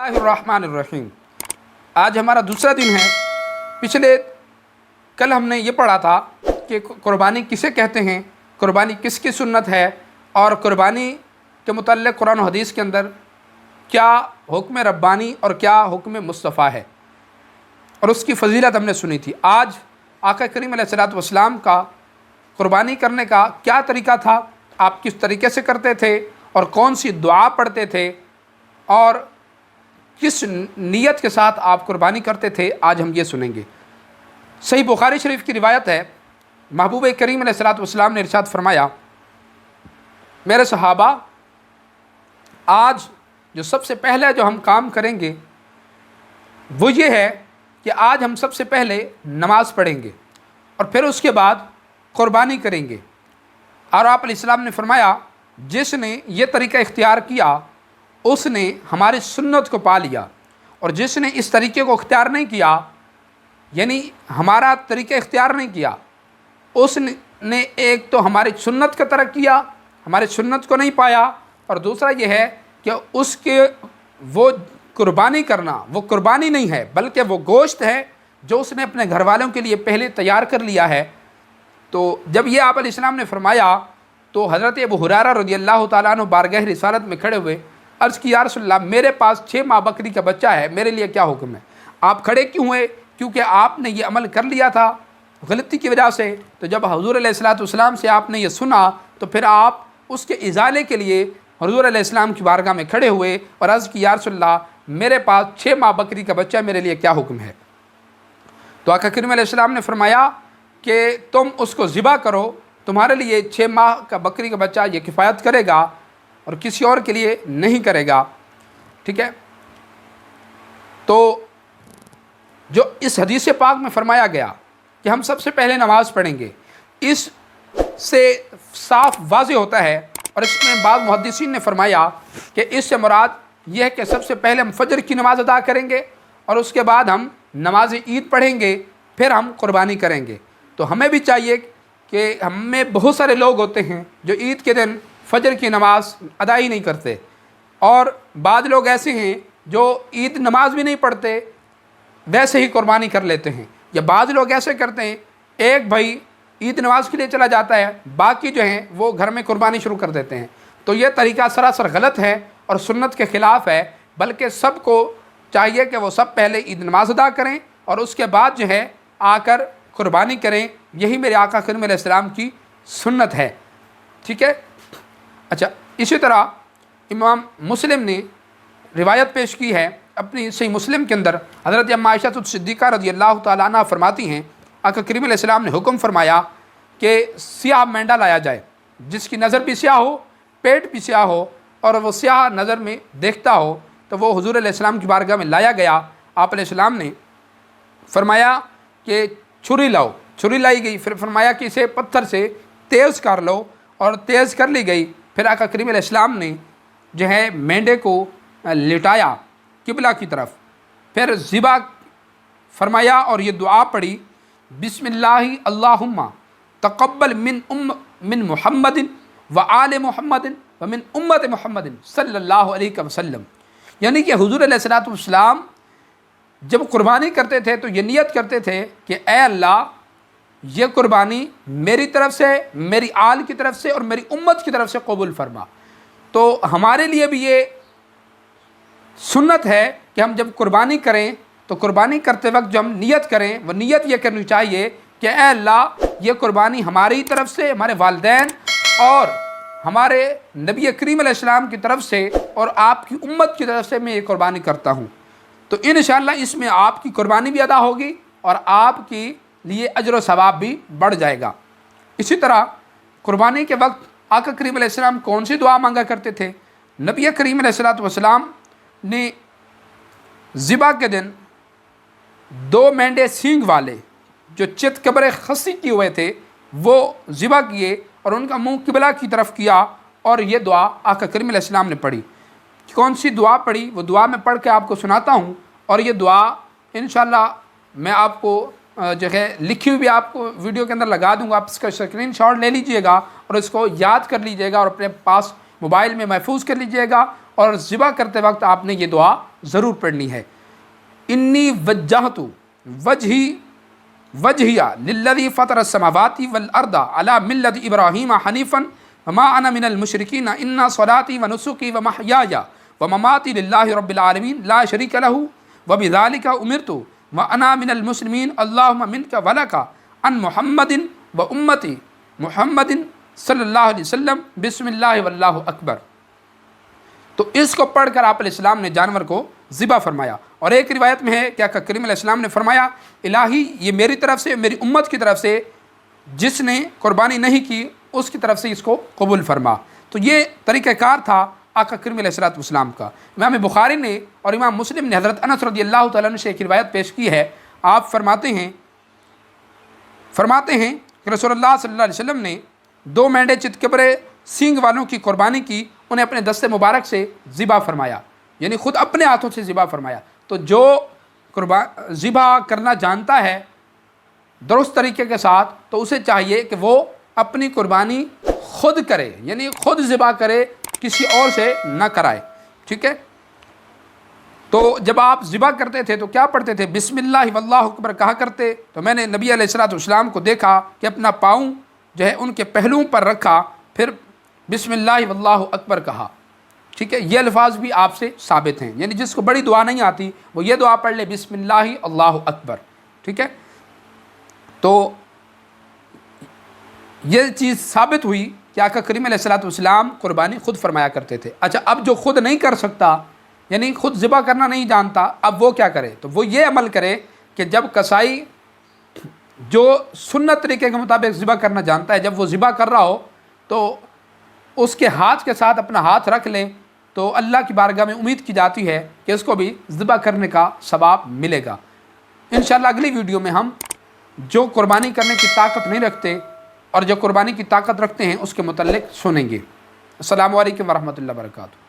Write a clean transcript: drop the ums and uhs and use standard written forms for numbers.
الرحمن الرحیم۔ آج ہمارا دوسرا دن ہے۔ پچھلے کل ہم نے یہ پڑھا تھا کہ قربانی کسے کہتے ہیں، قربانی کس کی سنت ہے، اور قربانی کے متعلق قرآن و حدیث کے اندر کیا حکم ربانی اور کیا حکم مصطفیٰ ہے، اور اس کی فضیلت ہم نے سنی تھی۔ آج آقا کریم علیہ الصلوۃ والسلام کا قربانی کرنے کا کیا طریقہ تھا، آپ کس طریقے سے کرتے تھے اور کون سی دعا پڑھتے تھے اور کس نیت کے ساتھ آپ قربانی کرتے تھے، آج ہم یہ سنیں گے۔ صحیح بخاری شریف کی روایت ہے، محبوب کریم علیہ الصلوۃ والسلام نے ارشاد فرمایا، میرے صحابہ، آج جو سب سے پہلے جو ہم کام کریں گے وہ یہ ہے کہ آج ہم سب سے پہلے نماز پڑھیں گے اور پھر اس کے بعد قربانی کریں گے۔ اور آپ علیہ السلام نے فرمایا، جس نے یہ طریقہ اختیار کیا اس نے ہماری سنت کو پا لیا، اور جس نے اس طریقے کو اختیار نہیں کیا، یعنی ہمارا طریقہ اختیار نہیں کیا، اس نے ایک تو ہماری سنت کا ترک کیا، ہماری سنت کو نہیں پایا، اور دوسرا یہ ہے کہ اس کے وہ قربانی کرنا وہ قربانی نہیں ہے بلکہ وہ گوشت ہے جو اس نے اپنے گھر والوں کے لیے پہلے تیار کر لیا ہے۔ تو جب یہ آپ علیہ السلام نے فرمایا تو حضرت ابو ہریرہ رضی اللہ تعالیٰ عنہ بارگاہ رسالت میں کھڑے ہوئے، عرض کی، یا رسول اللہ، میرے پاس 6 ماہ بکری کا بچہ ہے، میرے لیے کیا حکم ہے؟ آپ کھڑے کیوں ہوئے؟ کیونکہ آپ نے یہ عمل کر لیا تھا غلطی کی وجہ سے۔ تو جب حضور علیہ الصلوۃ والسلام سے آپ نے یہ سنا تو پھر آپ اس کے ازالے کے لیے حضور علیہ السلام کی بارگاہ میں کھڑے ہوئے اور عرض کی، یا رسول اللہ، میرے پاس 6 ماہ بکری کا بچہ ہے، میرے لیے کیا حکم ہے؟ تو آقا کریم علیہ السلام نے فرمایا کہ تم اس کو ذبح کرو، تمہارے لیے 6 ماہ کا بکری کا بچہ یہ کفایت کرے گا اور کسی اور کے لیے نہیں کرے گا، ٹھیک ہے؟ تو جو اس حدیث پاک میں فرمایا گیا کہ ہم سب سے پہلے نماز پڑھیں گے، اس سے صاف واضح ہوتا ہے، اور اس میں بعض محدثین نے فرمایا کہ اس سے مراد یہ ہے کہ سب سے پہلے ہم فجر کی نماز ادا کریں گے اور اس کے بعد ہم نماز عید پڑھیں گے، پھر ہم قربانی کریں گے۔ تو ہمیں بھی چاہیے کہ ہم میں بہت سارے لوگ ہوتے ہیں جو عید کے دن فجر کی نماز ادا ہی نہیں کرتے، اور بعض لوگ ایسے ہیں جو عید نماز بھی نہیں پڑھتے، ویسے ہی قربانی کر لیتے ہیں، یا بعض لوگ ایسے کرتے ہیں، ایک بھائی عید نماز کے لیے چلا جاتا ہے، باقی جو ہیں وہ گھر میں قربانی شروع کر دیتے ہیں۔ تو یہ طریقہ سراسر غلط ہے اور سنت کے خلاف ہے، بلکہ سب کو چاہیے کہ وہ سب پہلے عید نماز ادا کریں اور اس کے بعد جو ہے آ کر قربانی کریں۔ یہی میرے آقا کریم علیہ السلام کی سنت ہے، ٹھیک ہے؟ اچھا، اسی طرح امام مسلم نے روایت پیش کی ہے اپنی صحیح مسلم کے اندر، حضرت ام عائشہ الصدیقہ رضی اللہ تعالیٰ عنہ فرماتی ہیں، آقا کریم علیہ السلام نے حکم فرمایا کہ سیاہ مینڈا لایا جائے، جس کی نظر بھی سیاہ ہو، پیٹ بھی سیاہ ہو، اور وہ سیاہ نظر میں دیکھتا ہو۔ تو وہ حضور علیہ السلام کی بارگاہ میں لایا گیا، آپ علیہ السلام نے فرمایا کہ چھری لاؤ، چھری لائی گئی، پھر فرمایا کہ اسے پتھر سے تیز کر لو، اور تیز کر لی گئی۔ پھر آقا کریم علیہ السلام نے جو ہے مینڈے کو لٹایا قبلہ کی طرف، پھر ذبح فرمایا اور یہ دعا پڑھی، بسم اللہ اللہم تقبل من محمد و آل محمد و من امت محمد صلی اللہ علیہ وسلم۔ یعنی کہ حضور علیہ الصلوۃ والسلام جب قربانی کرتے تھے تو یہ نیت کرتے تھے کہ اے اللہ، یہ قربانی میری طرف سے، میری آل کی طرف سے اور میری امت کی طرف سے قبول فرما۔ تو ہمارے لیے بھی یہ سنت ہے کہ ہم جب قربانی کریں تو قربانی کرتے وقت جو ہم نیت کریں وہ نیت یہ کرنی چاہیے کہ اے اللہ، یہ قربانی ہماری طرف سے، ہمارے والدین اور ہمارے نبی کریم علیہ السلام کی طرف سے اور آپ کی امت کی طرف سے میں یہ قربانی کرتا ہوں۔ تو انشاءاللہ اس میں آپ کی قربانی بھی ادا ہوگی اور آپ کی لیے اجر و ثواب بھی بڑھ جائے گا۔ اسی طرح قربانی کے وقت آقا کریم علیہ السلام کون سی دعا مانگا کرتے تھے؟ نبی کریم علیہ الصلوۃ والسلام نے ذبح کے دن 2 مینڈے سینگ والے جو چت قبر خصی کیے ہوئے تھے وہ ذبح کیے اور ان کا منہ قبلہ کی طرف کیا، اور یہ دعا آقا کریم علیہ السلام نے پڑھی۔ کون سی دعا پڑھی وہ دعا میں پڑھ کے آپ کو سناتا ہوں، اور یہ دعا انشاءاللہ میں آپ کو جو ہے لکھی ہوئی بھی آپ کو ویڈیو کے اندر لگا دوں گا، آپ اس کا اسکرین شاٹ لے لیجئے گا اور اس کو یاد کر لیجئے گا اور اپنے پاس موبائل میں محفوظ کر لیجئے گا، اور ذبح کرتے وقت آپ نے یہ دعا ضرور پڑھنی ہے، انی وجہت وجہیہ للذی فطر السماوات والارض علی ملت ابراہیم حنیفا وما انا من المشرکین ان صلاتی ونسکی ومحیای ومماتی للہ رب العالمین لا شریک لہ وبذالک امرت وانا من المسلمین اللہم منک ولک عن محمد و امتی محمد صلی اللہ علیہ وسلم بسم اللہ واللہ اکبر۔ تو اس کو پڑھ کر آپ علیہ السلام نے جانور کو ذبح فرمایا، اور ایک روایت میں ہے کہ آقا کریم علیہ السلام نے فرمایا الہی یہ میری طرف سے، میری امت کی طرف سے جس نے قربانی نہیں کی اس کی طرف سے اس کو قبول فرما۔ تو یہ طریقہ کار تھا آقا کریم علیہ السلام کا۔ امام بخاری نے اور امام مسلم نے حضرت انس رضی اللہ تعالیٰ عنہ سے ایک روایت پیش کی ہے، آپ فرماتے ہیں کہ رسول اللہ صلی اللہ علیہ وسلم نے 2 مینڈے چتکبرے سینگ والوں کی قربانی کی، انہیں اپنے دست مبارک سے ذبح فرمایا، یعنی خود اپنے ہاتھوں سے ذبح فرمایا۔ تو جو ذبح کرنا جانتا ہے درست طریقے کے ساتھ، تو اسے چاہیے کہ وہ اپنی قربانی خود کرے، یعنی خود ذبح کرے، کسی اور سے نہ کرائے، ٹھیک ہے۔ تو جب آپ ذبح کرتے تھے تو کیا پڑھتے تھے؟ بسم اللہ واللہ اکبر کہا کرتے۔ تو میں نے نبی علیہ السلام کو دیکھا کہ اپنا پاؤں جو ہے ان کے پہلوؤں پر رکھا، پھر بسم اللہ واللہ اکبر کہا، ٹھیک ہے۔ یہ الفاظ بھی آپ سے ثابت ہیں، یعنی جس کو بڑی دعا نہیں آتی وہ یہ دعا پڑھ لے، بسم اللہ اللہ اکبر، ٹھیک ہے۔ تو یہ چیز ثابت ہوئی کہ آقا کریم علیہ السلام قربانی خود فرمایا کرتے تھے۔ اچھا، اب جو خود نہیں کر سکتا، یعنی خود ذبح کرنا نہیں جانتا، اب وہ کیا کرے؟ تو وہ یہ عمل کرے کہ جب کسائی جو سنت طریقے کے مطابق ذبح کرنا جانتا ہے، جب وہ ذبح کر رہا ہو تو اس کے ہاتھ کے ساتھ اپنا ہاتھ رکھ لیں، تو اللہ کی بارگاہ میں امید کی جاتی ہے کہ اس کو بھی ذبح کرنے کا ثواب ملے گا۔ انشاءاللہ اگلی ویڈیو میں ہم جو قربانی کرنے کی طاقت نہیں رکھتے اور جو قربانی کی طاقت رکھتے ہیں اس کے متعلق سنیں گے۔ السلام علیکم ورحمۃ اللہ وبرکاتہ۔